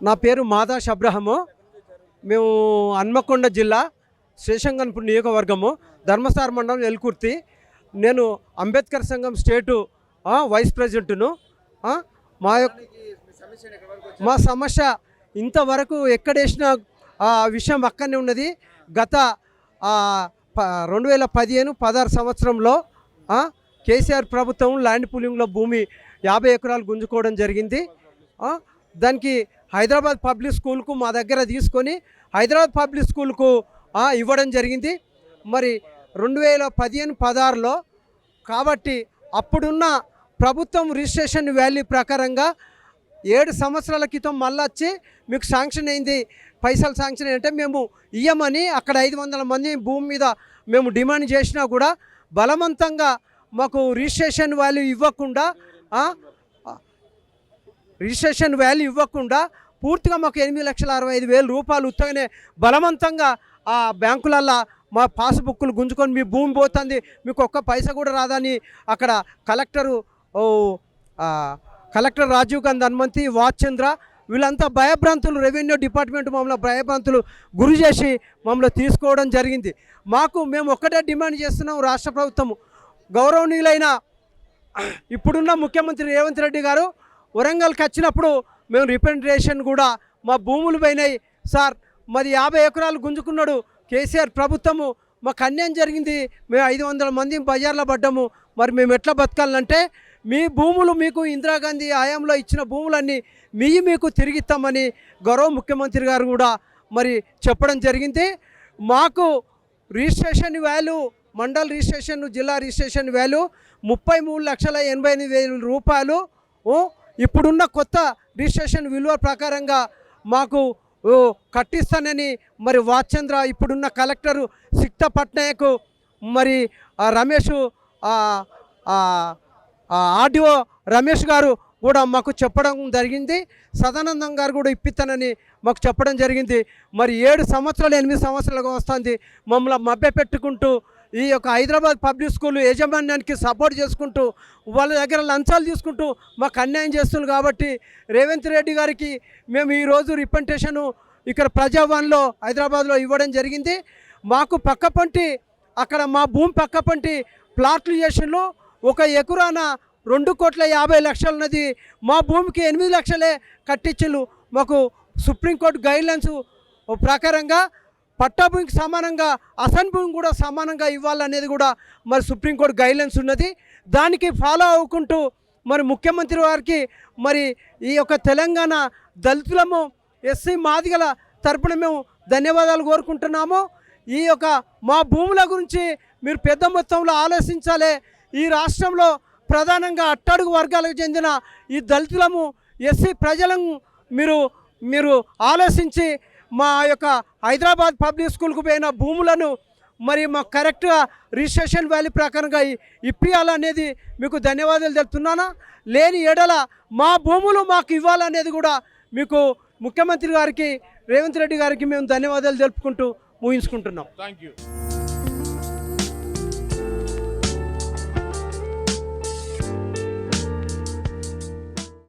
నా పేరు మాదాష్ అబ్రహము. మేము హన్మకొండ జిల్లా శ్రీశంగన్పూర్ నియోజకవర్గము, ధర్మసార మండలం, ఎల్కుర్తి. నేను అంబేద్కర్ సంఘం స్టేటు వైస్ ప్రెసిడెంట్ను. మా సమస్య ఇంతవరకు ఎక్కడేసిన విషయం అక్కడనే ఉన్నది. గత 2015-16 సంవత్సరంలో కేసీఆర్ ప్రభుత్వం ల్యాండ్ పూలింగ్లో భూమి 50 ఎకరాలు గుంజుకోవడం జరిగింది. దానికి హైదరాబాద్ పబ్లిక్ స్కూల్కు మా దగ్గర తీసుకొని హైదరాబాద్ పబ్లిక్ స్కూల్కు ఇవ్వడం జరిగింది. మరి 2015-16లో కాబట్టి అప్పుడున్న ప్రభుత్వం రిజిస్ట్రేషన్ వాల్యూ ప్రకారంగా 7 సంవత్సరాల క్రితం మళ్ళీ వచ్చి మీకు శాంక్షన్ అయింది, పైసలు శాంక్షన్ అంటే మేము ఇయ్యమని అక్కడ 500 మంది భూమి మీద మేము డిమాండ్ చేసినా కూడా బలవంతంగా మాకు రిజిస్ట్రేషన్ వాల్యూ ఇవ్వకుండా పూర్తిగా మాకు 8,65,000 రూపాయలు ఉత్తగానే బలవంతంగా ఆ బ్యాంకులల్లో మా పాస్బుక్లు గుంజుకొని మీ భూమి పోతుంది, మీకు ఒక్క పైసా కూడా రాదని అక్కడ కలెక్టర్ రాజీవ్ గాంధీ, హనుమంతి, వాచంద్ర వీళ్ళంతా భయభ్రాంతులు, రెవెన్యూ డిపార్ట్మెంట్ మమ్మల్ని భయభ్రాంతులు గురి చేసి మమ్మల్ని తీసుకోవడం జరిగింది. మేము ఒక్కటే డిమాండ్ చేస్తున్నాం, రాష్ట్ర ప్రభుత్వము గౌరవనీయులైన ఇప్పుడున్న ముఖ్యమంత్రి రేవంత్ రెడ్డి గారు వరంగల్కి వచ్చినప్పుడు మేము రిప్రజెంటేషన్ కూడా మా భూములు పోయినాయి సార్, మరి 50 ఎకరాలు గుంజుకున్నాడు కేసీఆర్ ప్రభుత్వము, మాకు అన్యాయం జరిగింది, మేము 500 మంది బజార్లో పడ్డాము, మరి మేము ఎట్లా బతకాలంటే మీ భూములు మీకు ఇందిరాగాంధీ హయాంలో ఇచ్చిన భూములన్నీ మీకు తిరిగిస్తామని గౌరవ ముఖ్యమంత్రి గారు కూడా మరి చెప్పడం జరిగింది. మాకు రిజిస్ట్రేషన్ వాల్యూ, మండల్ రిజిస్ట్రేషన్, జిల్లా రిజిస్ట్రేషన్ వాల్యూ 33,88,000 రూపాయలు. ఇప్పుడున్న కొత్త రిజిస్ట్రేషన్ విలువ ప్రకారంగా మాకు కట్టిస్తానని మరి వాచంద్ర, ఇప్పుడున్న కలెక్టరు సిక్త పట్నాయక్, మరి రమేష్, ఆర్డీఓ రమేష్ గారు కూడా మాకు చెప్పడం జరిగింది. సదానందం గారు కూడా ఇప్పిస్తానని మాకు చెప్పడం జరిగింది. మరి 7 సంవత్సరాలు 8 సంవత్సరాలుగా వస్తుంది మమ్మల్ని మభ్యపెట్టుకుంటూ ఈ యొక్క హైదరాబాద్ పబ్లిక్ స్కూల్ యాజమాన్యానికి సపోర్ట్ చేసుకుంటూ వాళ్ళ దగ్గర లంచాలు తీసుకుంటూ మాకు అన్యాయం చేస్తున్నారు. కాబట్టి రేవంత్ రెడ్డి గారికి మేము ఈరోజు రిప్రజెంటేషను ఇక్కడ ప్రజావాణిలో హైదరాబాద్లో ఇవ్వడం జరిగింది. మాకు పక్కపంటి అక్కడ మా భూమి పక్కపంటి ప్లాట్లు చేసినలో 1 ఎకరాన 2,50,00,000 ఉన్నది, మా భూమికి 8 లక్షలే కట్టించు. మాకు సుప్రీంకోర్టు గైడ్లైన్స్ ప్రకారంగా పట్టా భూమికి సమానంగా అసైన్ భూమి కూడా సమానంగా ఇవ్వాలనేది కూడా మరి సుప్రీంకోర్టు గైడ్లైన్స్ ఉన్నది. దానికి ఫాలో అవ్వకుంటూ మరి ముఖ్యమంత్రి వారికి మరి ఈ యొక్క తెలంగాణ దళితులము, ఎస్సీ మాదిగల తరపున మేము ధన్యవాదాలు కోరుకుంటున్నాము. ఈ యొక్క మా భూముల గురించి మీరు పెద్ద మొత్తంలో ఆలోచించాలి. ఈ రాష్ట్రంలో ప్రధానంగా అట్టడుగు వర్గాలకు చెందిన ఈ దళితులము, ఎస్సీ ప్రజలను మీరు ఆలోచించి మా యొక్క హైదరాబాద్ పబ్లిక్ స్కూల్కు పోయిన భూములను మరి మాకు కరెక్ట్గా రిజిస్ట్రేషన్ వాల్యూ ప్రకారంగా ఇప్పియాలనేది మీకు ధన్యవాదాలు తెలుపుతున్నాను. లేని ఎడల మా భూములు మాకు ఇవ్వాలనేది కూడా మీకు ముఖ్యమంత్రి గారికి, రేవంత్ రెడ్డి గారికి మేము ధన్యవాదాలు తెలుపుకుంటూ ముగించుకుంటున్నాం. Thank you.